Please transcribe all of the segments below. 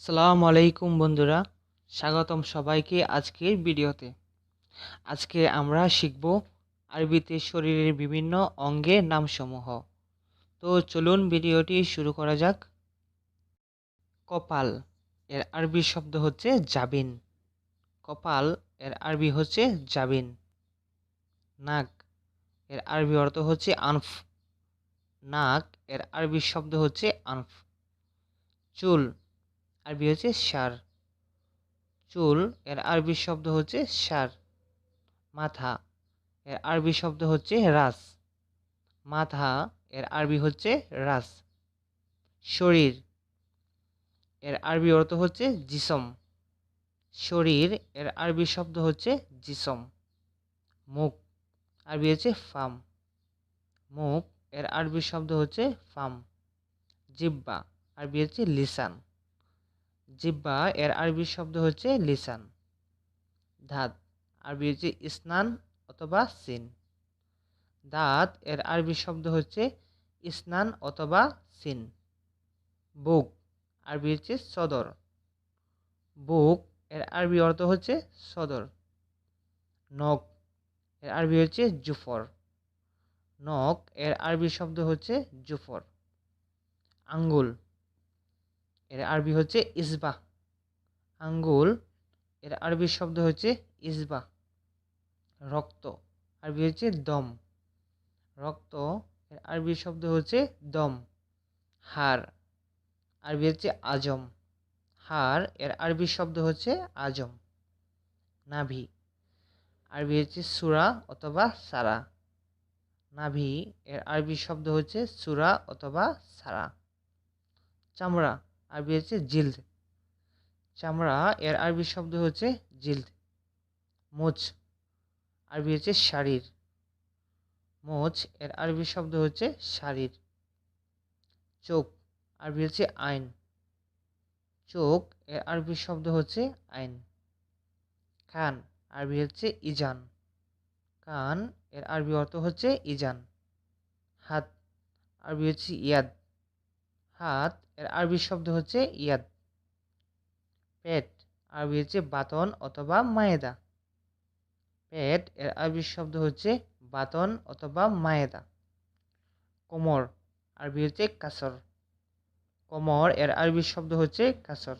আসসালামু আলাইকুম বন্ধুরা, স্বাগতম সবাইকে আজকের ভিডিওতে। আজকে আমরা শিখব আরবিতে শরীরের বিভিন্ন অঙ্গের নামসমূহ। তো চলুন ভিডিওটি শুরু করা যাক। কপাল এর আরবি শব্দ হচ্ছে জাবিন। কপাল এর আরবি হচ্ছে জাবিন। নাক এর আরবি অর্থ হচ্ছে আনফ। নাক এর আরবি শব্দ হচ্ছে আনফ। চুল আরবি হচ্ছে শার। চুল এর আরবি শব্দ হচ্ছে শার। মাথা এর আরবি শব্দ হচ্ছে রাস। মাথা এর আরবি হচ্ছে রাস। শরীর এর আরবি অর্থ হচ্ছে জিসম। শরীর এর আরবি শব্দ হচ্ছে জিসম। মুখ আরবি হচ্ছে ফাম। মুখ এর আরবি শব্দ হচ্ছে ফাম। জিহ্বা আরবি হচ্ছে লিসান। জিহ্বা এর আরবি শব্দ হচ্ছে লিসান। দাঁত আরবি হচ্ছে ইসনান অথবা সিন। দাঁত এর আরবি শব্দ হচ্ছে ইসনান অথবা সিন। বুক আরবি হচ্ছে সদর। বুক এর আরবি অর্থ হচ্ছে সদর। নখ এর আরবি হচ্ছে জুফর। নখ এর আরবি শব্দ হচ্ছে জুফর। আঙ্গুল এর আরবি হচ্ছে ইসবাহ। আঙ্গুল এর আরবি শব্দ হচ্ছে ইসবাহ। রক্ত আরবি হচ্ছে দম। রক্ত এর আরবি শব্দ হচ্ছে দম। হাড় আরবি হচ্ছে আজম। হাড় এর আরবি শব্দ হচ্ছে আজম। নাভি আরবি হচ্ছে সুরা অথবা সারা। নাভি এর আরবি শব্দ হচ্ছে সুরা অথবা সারা। চামড়া আরবি হচ্ছে জিলদ। চামড়া এর আরবি শব্দ হচ্ছে জিলদ। মুছ আরবি হচ্ছে শারীর। মুছ এর আরবি শব্দ হচ্ছে শারীর। চোখ আরবি হচ্ছে আইন। চোখ এর আরবি শব্দ হচ্ছে আইন। কান আরবি হচ্ছে ইজান। কান এর আরবি অর্থ হচ্ছে ইজান। হাত আরবি হচ্ছে ইয়াদ। হাত এর আরবি শব্দ হচ্ছে ইয়াদ। পেট আরবি হচ্ছে বাতন অথবা মায়েদা। পেট এর আরবি শব্দ হচ্ছে বাতন অথবা মায়েদা। কোমর আরবি হচ্ছে কাসর। কোমর এর আরবি শব্দ হচ্ছে কাসর।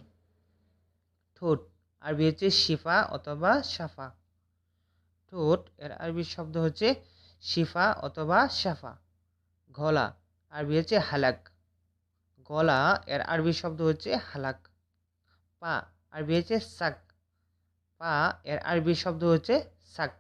ঠোঁট আরবি হচ্ছে শিফা অথবা সাফা। ঠোঁট এর আরবি শব্দ হচ্ছে শিফা অথবা সাফা। গলা আরবি হচ্ছে হালাক। গলা এর আরবি শব্দ হচ্ছে হালাক। পা আরবি হচ্ছে সাক। পা এর আরবি শব্দ হচ্ছে সাক।